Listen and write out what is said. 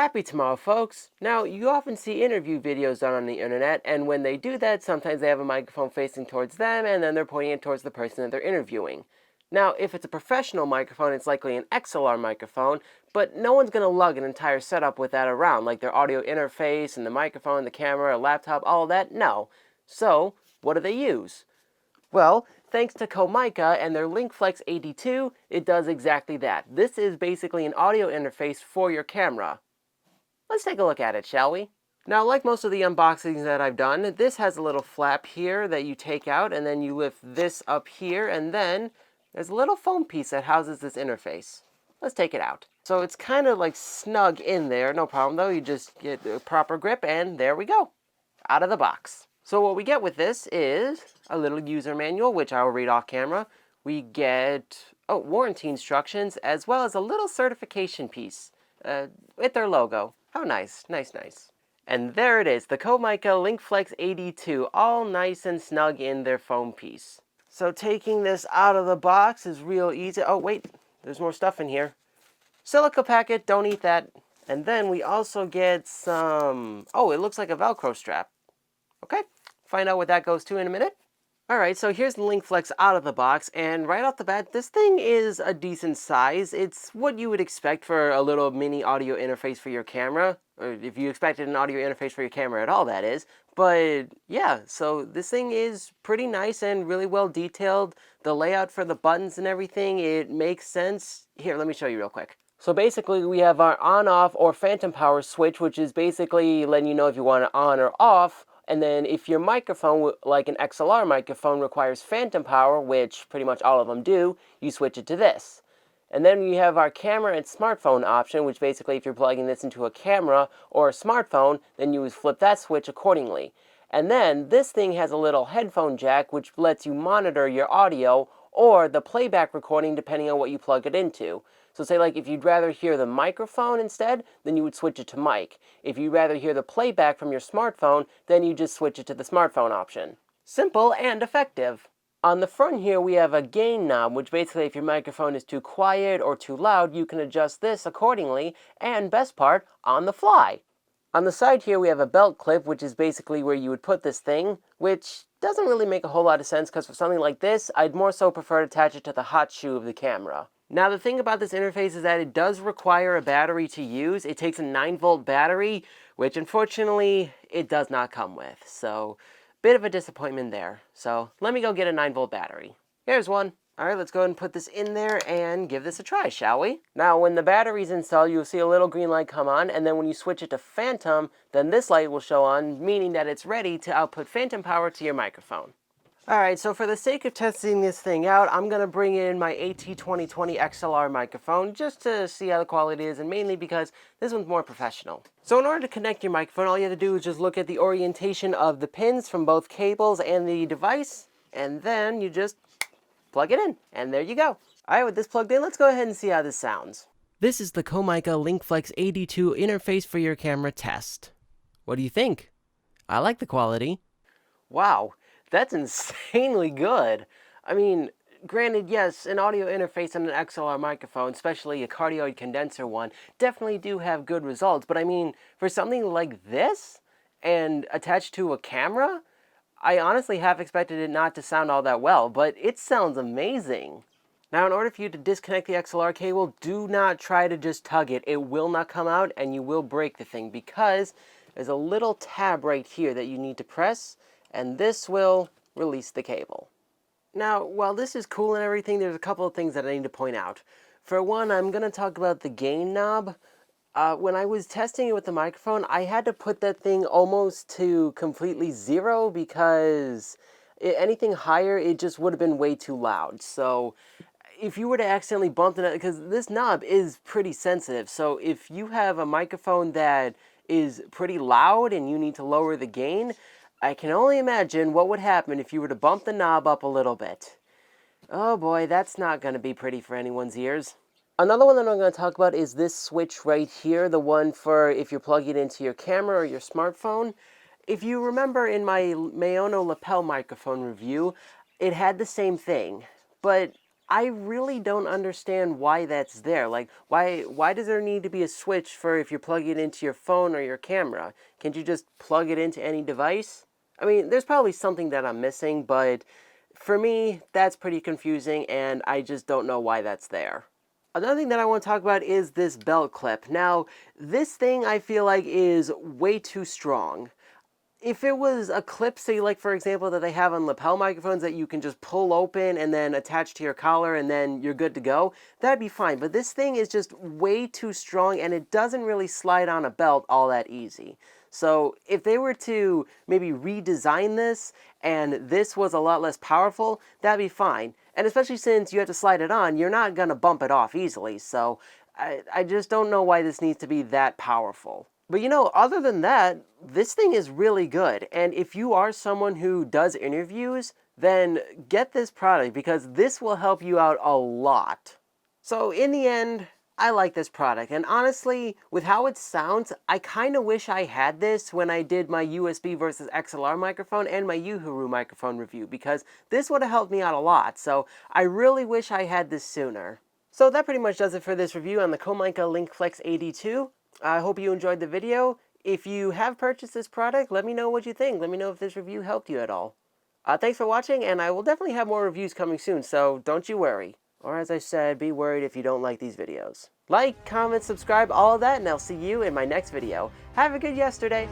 Happy tomorrow, folks! Now, you often see interview videos done on the internet, and when they do that, sometimes they have a microphone facing towards them, and then they're pointing it towards the person that they're interviewing. Now, if it's a professional microphone, it's likely an XLR microphone, but no one's going to lug an entire setup with that around, like their audio interface, and the microphone, the camera, a laptop, all of that. No. So, what do they use? Well, thanks to Comica and their LINKFLEX AD2, it does exactly that. This is basically an audio interface for your camera. Let's take a look at it, shall we? Now, like most of the unboxings that I've done, this has a little flap here that you take out, and then you lift this up here, and then there's a little foam piece that houses this interface. Let's take it out. So it's kind of like snug in there, no problem though. You just get a proper grip, and there we go, out of the box. So what we get with this is a little user manual, which I will read off camera. We get warranty instructions, as well as a little certification piece with their logo. How nice, nice, nice. And there it is, the Comica LINKFLEX AD2, all nice and snug in their foam piece. So taking this out of the box is real easy. Oh wait, there's more stuff in here. Silica packet, don't eat that. And then we also get some, it looks like a Velcro strap. Okay, find out what that goes to in a minute. Alright, so here's the LINKFLEX out of the box, and right off the bat, this thing is a decent size. It's what you would expect for a little mini audio interface for your camera, or if you expected an audio interface for your camera at all, that is. But yeah, so this thing is pretty nice and really well detailed. The layout for the buttons and everything, it makes sense. Here, let me show you real quick. So basically, we have our on-off or phantom power switch, which is basically letting you know if you want it on or off. And then if your microphone, like an XLR microphone, requires phantom power, which pretty much all of them do, you switch it to this. And then we have our camera and smartphone option, which basically if you're plugging this into a camera or a smartphone, then you would flip that switch accordingly. And then this thing has a little headphone jack, which lets you monitor your audio or the playback recording depending on what you plug it into. So say like if you'd rather hear the microphone instead, then you would switch it to mic. If you'd rather hear the playback from your smartphone, then you just switch it to the smartphone option. Simple and effective. On the front here we have a gain knob, which basically if your microphone is too quiet or too loud, you can adjust this accordingly, and best part, on the fly. On the side here we have a belt clip, which is basically where you would put this thing, which doesn't really make a whole lot of sense because for something like this, I'd more so prefer to attach it to the hot shoe of the camera. Now the thing about this interface is that it does require a battery to use. It takes a 9-volt battery, which unfortunately it does not come with. So, bit of a disappointment there. So, let me go get a 9-volt battery. Here's one. Alright, let's go ahead and put this in there and give this a try, shall we? Now, when the battery's installed, you'll see a little green light come on, and then when you switch it to Phantom, then this light will show on, meaning that it's ready to output phantom power to your microphone. Alright, so for the sake of testing this thing out, I'm going to bring in my AT2020 XLR microphone just to see how the quality is, and mainly because this one's more professional. So in order to connect your microphone, all you have to do is just look at the orientation of the pins from both cables and the device, and then you just plug it in, and there you go. Alright, with this plugged in, let's go ahead and see how this sounds. This is the Comica LINKFLEX AD2 interface for your camera test. What do you think? I like the quality. Wow. That's insanely good. I mean, granted, yes, an audio interface and an XLR microphone, especially a cardioid condenser one, definitely do have good results. But I mean, for something like this, and attached to a camera, I honestly have expected it not to sound all that well, but it sounds amazing. Now, in order for you to disconnect the XLR cable, do not try to just tug it. It will not come out, and you will break the thing, because there's a little tab right here that you need to press, and this will release the cable. Now, while this is cool and everything, there's a couple of things that I need to point out. For one, I'm going to talk about the gain knob. When I was testing it with the microphone, I had to put that thing almost to completely 0 because anything higher, it just would have been way too loud. So if you were to accidentally bump it, because this knob is pretty sensitive, so if you have a microphone that is pretty loud and you need to lower the gain, I can only imagine what would happen if you were to bump the knob up a little bit. Oh boy, that's not going to be pretty for anyone's ears. Another one that I'm going to talk about is this switch right here, the one for if you're plugging it into your camera or your smartphone. If you remember in my Maono lapel microphone review, it had the same thing. But I really don't understand why that's there. Like, why does there need to be a switch for if you're plugging it into your phone or your camera? Can't you just plug it into any device? I mean, there's probably something that I'm missing, but for me, that's pretty confusing, and I just don't know why that's there. Another thing that I want to talk about is this belt clip. Now, this thing I feel like is way too strong. If it was a clip, say like for example that they have on lapel microphones that you can just pull open and then attach to your collar and then you're good to go, that'd be fine. But this thing is just way too strong and it doesn't really slide on a belt all that easy. So if they were to maybe redesign this and this was a lot less powerful, that'd be fine. And especially since you have to slide it on, you're not gonna bump it off easily. So I just don't know why this needs to be that powerful. But other than that, this thing is really good. And if you are someone who does interviews, then get this product because this will help you out a lot. So in the end, I like this product. And honestly, with how it sounds, I kind of wish I had this when I did my USB versus XLR microphone and my Uhuru microphone review because this would have helped me out a lot. So I really wish I had this sooner. So that pretty much does it for this review on the Comica LINKFLEX AD2. I hope you enjoyed the video. If you have purchased this product, let me know what you think. Let me know if this review helped you at all. Thanks for watching, and I will definitely have more reviews coming soon, so don't you worry. Or as I said, be worried if you don't like these videos. Like, comment, subscribe, all of that, and I'll see you in my next video. Have a good yesterday!